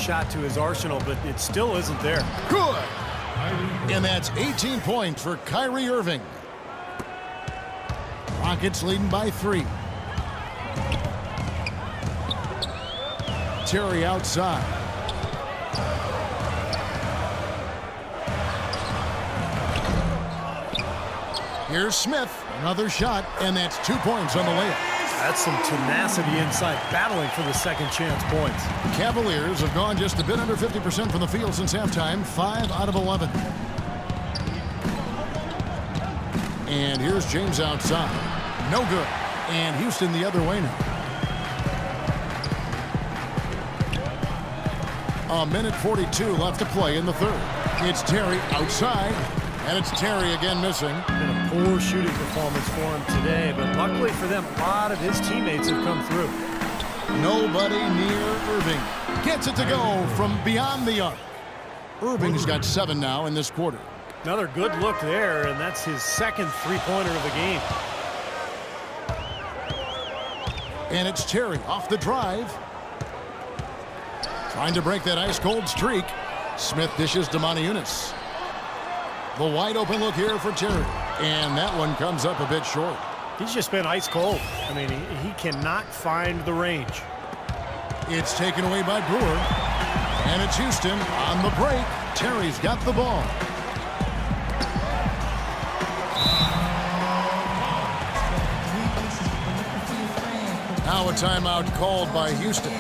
shot to his arsenal, but it still isn't there. Good. And that's 18 points for Kyrie Irving. Rockets leading by 3. Terry outside. Here's Smith. Another shot, and that's 2 points on the layup. That's some tenacity inside, battling for the second chance points. Cavaliers have gone just a bit under 50% from the field since halftime, 5 out of 11. And here's James outside. No good. And Houston the other way now. A minute 42 left to play in the third. It's Terry outside, and it's Terry again missing. Been a poor shooting performance for him today, but luckily for them, a lot of his teammates have come through. Nobody near Irving. Gets it to go from beyond the arc. Irving's got 7 now in this quarter. Another good look there, and that's his second three-pointer of the game. And it's Terry off the drive. Trying to break that ice-cold streak. Smith dishes to Moniunas. The wide-open look here for Terry. And that one comes up a bit short. He's just been ice cold. I mean, he cannot find the range. It's taken away by Brewer. And it's Houston on the break. Terry's got the ball. Now a timeout called by Houston.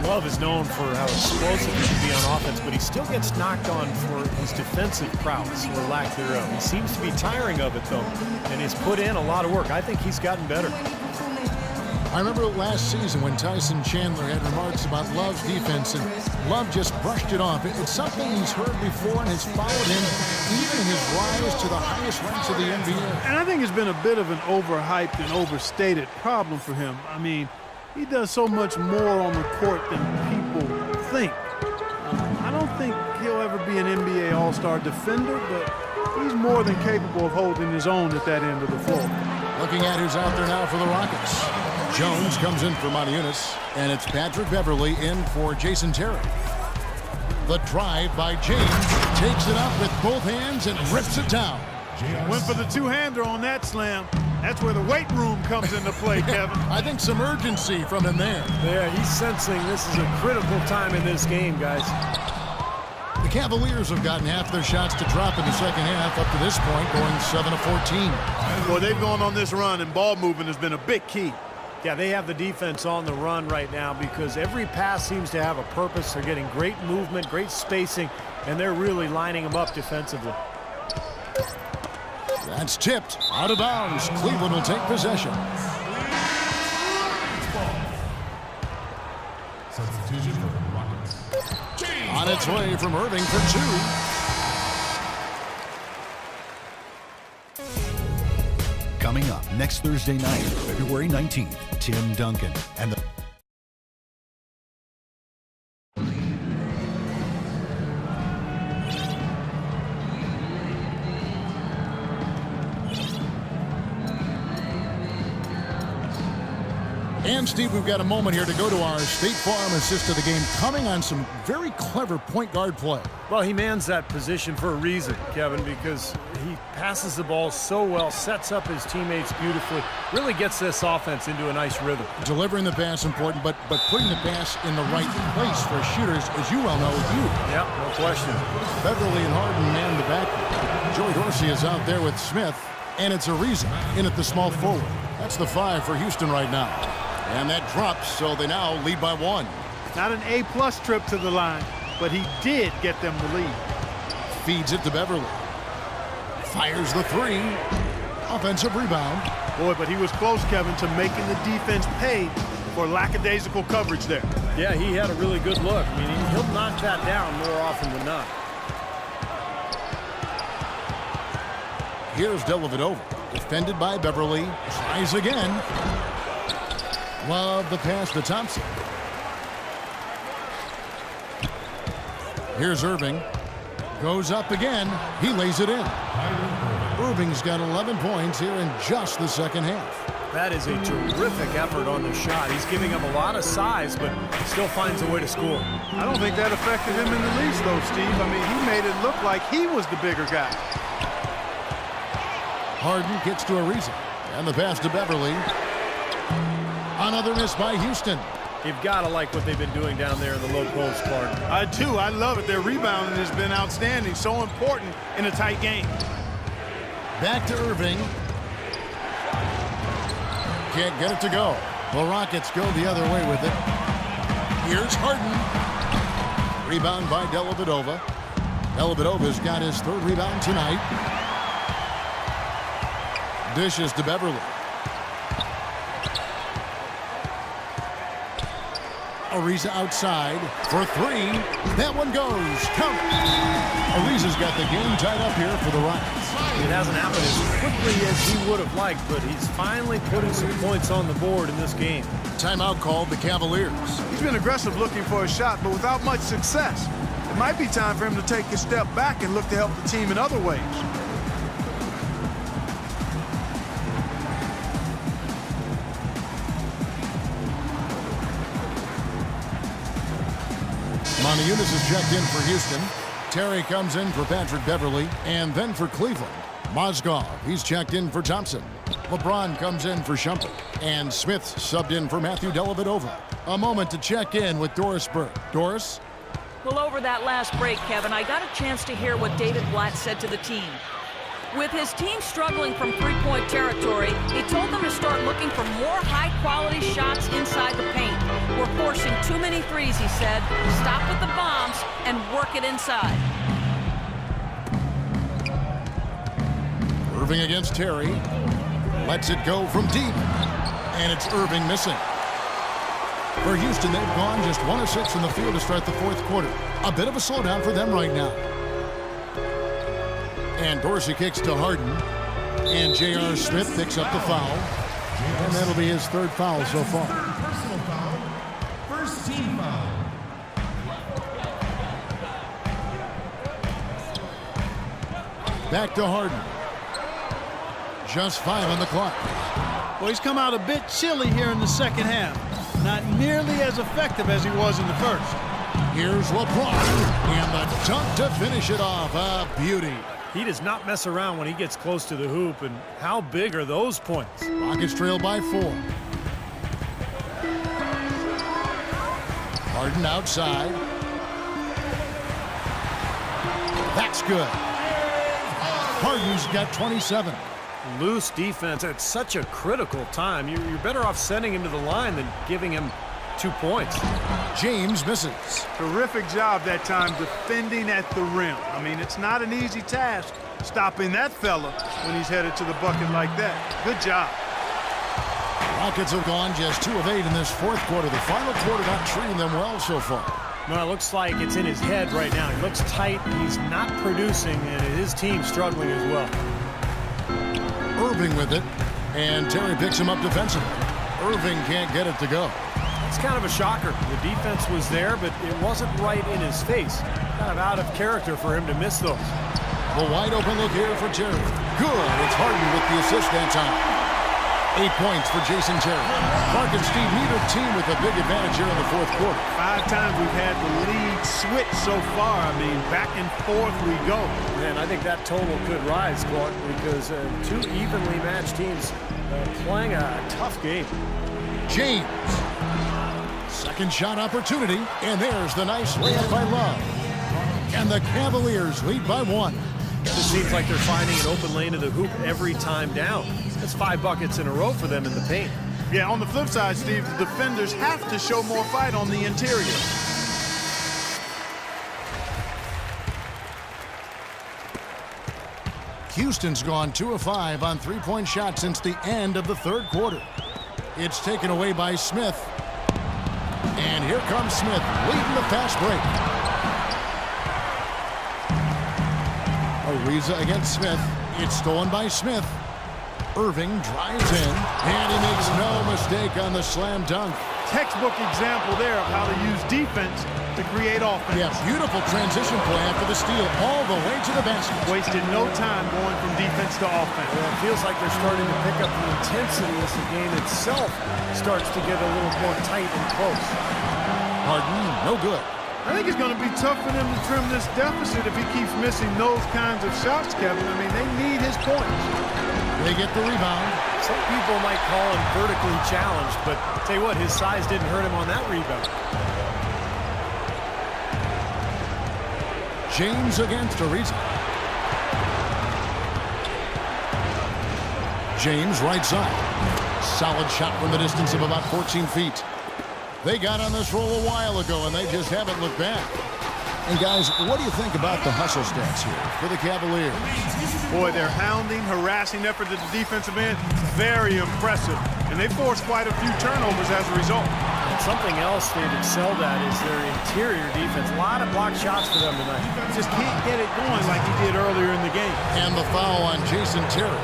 Love is known for how explosive he can be on offense, but he still gets knocked on for his defensive prowess or lack thereof. He seems to be tiring of it, though, and he's put in a lot of work. I think he's gotten better. I remember last season when Tyson Chandler had remarks about Love's defense, and Love just brushed it off. It's something he's heard before and has followed him even in his rise to the highest ranks of the NBA. And I think it's been a bit of an overhyped and overstated problem for him. I mean, he does so much more on the court than people think. I don't think he'll ever be an NBA All-Star defender, but he's more than capable of holding his own at that end of the floor. Looking at who's out there now for the Rockets. Jones comes in for Moniunas, and it's Patrick Beverley in for Jason Terry. The drive by James, takes it up with both hands and rips it down. Went for the two-hander on that slam. That's where the weight room comes into play, Kevin. I think some urgency from him there. Yeah, he's sensing this is a critical time in this game, guys. The Cavaliers have gotten half their shots to drop in the second half up to this point, going 7 of 14. Boy, they've gone on this run, and ball movement has been a big key. Yeah, they have the defense on the run right now because every pass seems to have a purpose. They're getting great movement, great spacing, and they're really lining them up defensively. That's tipped out of bounds. Cleveland will take possession. Substitution for the Rockets. On its way from Irving for 2. Coming up next Thursday night, February 19th, Tim Duncan and the And, Steve, we've got a moment here to go to our State Farm assist of the game, coming on some very clever point guard play. Well, he mans that position for a reason, Kevin, because he passes the ball so well, sets up his teammates beautifully, really gets this offense into a nice rhythm. Delivering the pass important, but putting the pass in the right place for shooters, as you well know, is huge. Yep, no question. Beverly and Harden man the back. Joey Dorsey is out there with Smith, and it's Ariza in at the small forward. That's the 5 for Houston right now. And that drops, so they now lead by 1. Not an A-plus trip to the line, but he did get them the lead. Feeds it to Beverly. Fires the 3. Offensive rebound. Boy, but he was close, Kevin, to making the defense pay for lackadaisical coverage there. Yeah, he had a really good look. I mean, he'll knock that down more often than not. Here's Dellavedova. Defended by Beverly. Tries again. Love the pass to Thompson. Here's Irving. Goes up again. He lays it in. Irving's got 11 points here in just the second half. That is a terrific effort on the shot. He's giving up a lot of size, but still finds a way to score. I don't think that affected him in the least, though, Steve. I mean, he made it look like he was the bigger guy. Harden gets to Ariza. And the pass to Beverly. Another miss by Houston. You've got to like what they've been doing down there in the low post, Clark. I do. I love it. Their rebounding has been outstanding. So important in a tight game. Back to Irving. Can't get it to go. The Rockets go the other way with it. Here's Harden. Rebound by Dellavedova. Dellavedova's got his third rebound tonight. Dishes to Beverly. Ariza outside for three. That one goes. Count it. Ariza's got the game tied up here for the Rockets. It hasn't happened as quickly as he would have liked, but he's finally putting some points on the board in this game. Timeout called the Cavaliers. He's been aggressive looking for a shot, but without much success. It might be time for him to take a step back and look to help the team in other ways. Moniunas is checked in for Houston. Terry comes in for Patrick Beverly, and then for Cleveland. Mozgov, he's checked in for Thompson. LeBron comes in for Shumpert, and Smith subbed in for Matthew Dellavedova. A moment to check in with Doris Burke. Doris? Well, over that last break, Kevin, I got a chance to hear what David Blatt said to the team. With his team struggling from three-point territory, he told them to start looking for more high-quality shots inside the paint. We're forcing too many threes, he said. Stop with the bombs and work it inside. Irving against Terry. Lets it go from deep. And it's Irving missing. For Houston, they've gone just 1 of 6 from the field to start the fourth quarter. A bit of a slowdown for them right now. And Dorsey kicks to Harden. And J.R. Smith picks up the foul. And that'll be his third foul so far. Personal foul. First team foul. Back to Harden. Just 5 on the clock. Well, he's come out a bit chilly here in the second half. Not nearly as effective as he was in the first. Here's LeBron. And the dunk to finish it off. A beauty. He does not mess around when he gets close to the hoop, and how big are those points? Rockets trail by 4. Harden outside. That's good. Harden's got 27. Loose defense at such a critical time. You're better off sending him to the line than giving him 2 points. James misses. Terrific job that time defending at the rim. I mean, it's not an easy task stopping that fella when he's headed to the bucket like that. Good job. Rockets have gone just 2 of 8 in this fourth quarter. The final quarter not treating them well so far. Well, it looks like it's in his head right now. He looks tight. He's not producing, and his team's struggling as well. Irving with it, and Terry picks him up defensively. Irving can't get it to go. It's kind of a shocker. The defense was there, but it wasn't right in his face. Kind of out of character for him to miss those. The wide open look here for Terry. Good. It's Harden with the assist that time. 8 points for Jason Terry. Clark and Steve, neither team with a big advantage here in the fourth quarter. 5 times we've had the lead switch so far. I mean, back and forth we go. Man, I think that total could rise, Clark, because 2 evenly matched teams playing a tough game. James. Second shot opportunity, and there's the nice layup by Love. And the Cavaliers lead by 1. It just seems like they're finding an open lane to the hoop every time down. That's 5 buckets in a row for them in the paint. Yeah, on the flip side, Steve, the defenders have to show more fight on the interior. Houston's gone 2 of 5 on 3-point shots since the end of the third quarter. It's taken away by Smith. And here comes Smith, leading the fast break. Ariza against Smith. It's stolen by Smith. Irving drives in, and he makes no mistake on the slam dunk. textbook example there of how to use defense to create offense. Yeah, beautiful transition play after the steal all the way to the basket. Wasted no time going from defense to offense. Well, it feels like they're starting to pick up the intensity as the game itself starts to get a little more tight and close. Harden, no good. I think it's going to be tough for them to trim this deficit if he keeps missing those kinds of shots, Kevin. I mean, they need his points. They get the rebound. Some people might call him vertically challenged, but tell you what, his size didn't hurt him on that rebound. James against Ariza. James right side. Solid shot from the distance of about 14 feet. They got on this roll a while ago, and they just haven't looked back. And, guys, what do you think about the hustle stats here for the Cavaliers? Boy, their hounding, harassing effort at the defensive end, very impressive. And they forced quite a few turnovers as a result. And something else they've excelled at is their interior defense. A lot of blocked shots for them tonight. Just can't get it going like he did earlier in the game. And the foul on Jason Terry.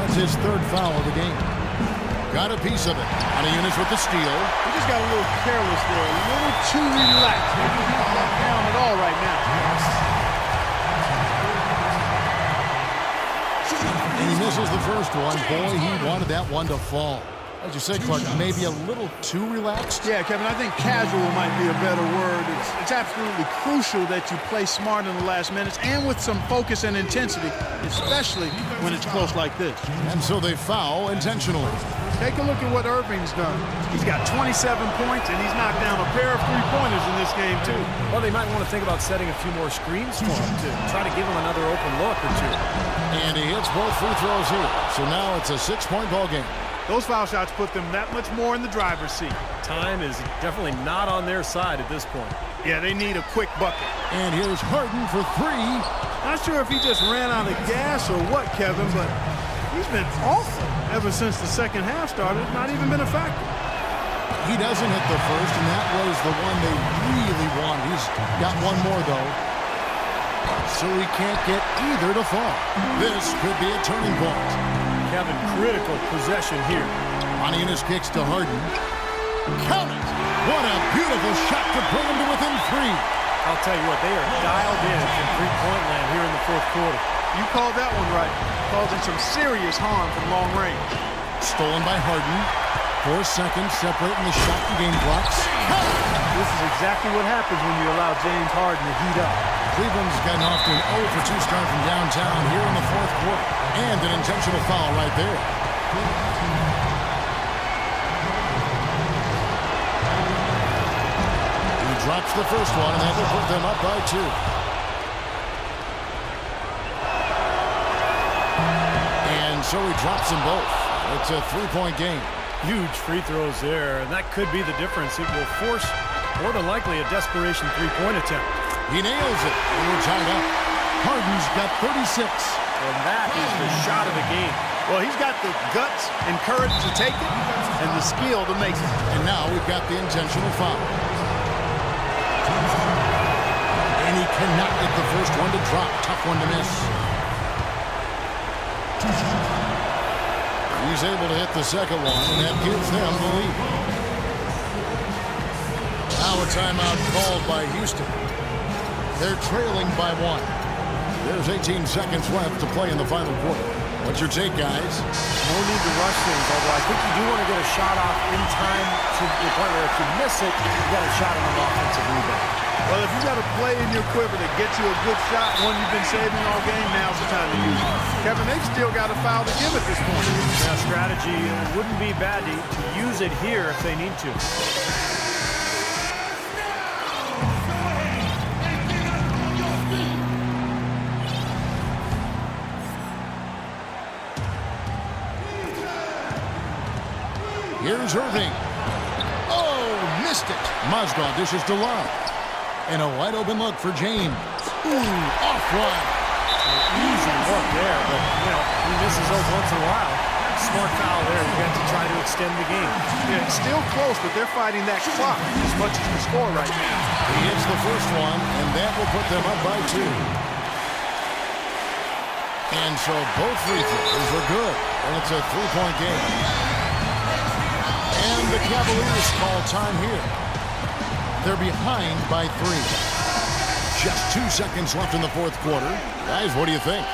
That's his third foul of the game. Got a piece of it. Moniunas with the steal. He just got a little careless there, a little too relaxed. Maybe he's not down at all right now. And he misses the first one. Boy, he wanted that one to fall. As you said, Clark, maybe a little too relaxed. Yeah, Kevin, I think casual might be a better word. It's absolutely crucial that you play smart in the last minutes and with some focus and intensity, especially when it's close like this. And so they foul intentionally. Take a look at what Irving's done. He's got 27 points, and he's knocked down a pair of three-pointers in this game, too. Well, they might want to think about setting a few more screens for him to try to give him another open look or two. And he hits both free throws here. So now it's a 6-point ball game. Those foul shots put them that much more in the driver's seat. Time is definitely not on their side at this point. Yeah, they need a quick bucket. And here's Harden for three. Not sure if he just ran out of gas or what, Kevin, but he's been awful ever since the second half started. Not even been a factor. He doesn't hit the first, and that was the one they really wanted. He's got one more, though. So he can't get either to fall. This could be a turning point. Kevin, critical possession here. Moniunas kicks to Harden. Count it! What a beautiful shot to bring him to within three. I'll tell you what, they are dialed in from three-point land here in the fourth quarter. You called that one right. Causing some serious harm from long range. Stolen by Harden. 4 seconds separating the shot and game blocks. This is exactly what happens when you allow James Harden to heat up. Cleveland's gotten off to an 0 for 2 start from downtown here in the fourth quarter. And an intentional foul right there. He drops the first one, and that will put them up by 2. And so he drops them both. It's a 3-point game. Huge free throws there, and that could be the difference. It will force, more than likely, a desperation three-point attempt. He nails it. And we're tied up. Harden's got 36. And that is the shot of the game. Well, he's got the guts and courage to take it and the skill to make it. And now we've got the intentional foul. And he cannot get the first one to drop. Tough one to miss. He's able to hit the second one, and that gives them the lead. Now a timeout called by Houston. They're trailing by 1. There's 18 seconds left to play in the final quarter. What's your take, guys? No need to rush things, although I think you do want to get a shot off in time to the point where if you miss it, you got a shot on an offensive rebound. Well, if you got a play in your quiver that gets you a good shot, one you've been saving all game, now's the time to use it. Kevin, they've still got a foul to give at this point. Now, strategy wouldn't be bad to use it here if they need to. Here's Irving. Oh, missed it. Mozgov dishes to Love. And a wide open look for James. Ooh, offline. Easy look there, but, he misses those once in a while. Smart foul there. You got to try to extend the game. Yeah, it's still close, but they're fighting that clock as much as the score right now. He hits the first one, and that will put them up by 2. And so both free throws are good, and it's a 3-point game. And And the Cavaliers call time here. They're behind by 3. Just 2 seconds left in the fourth quarter. Guys, what do you think?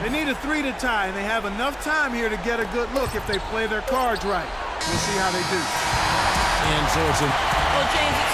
They need a 3 to tie, and they have enough time here to get a good look if they play their cards right. We'll see how they do. And so it's Well, James, it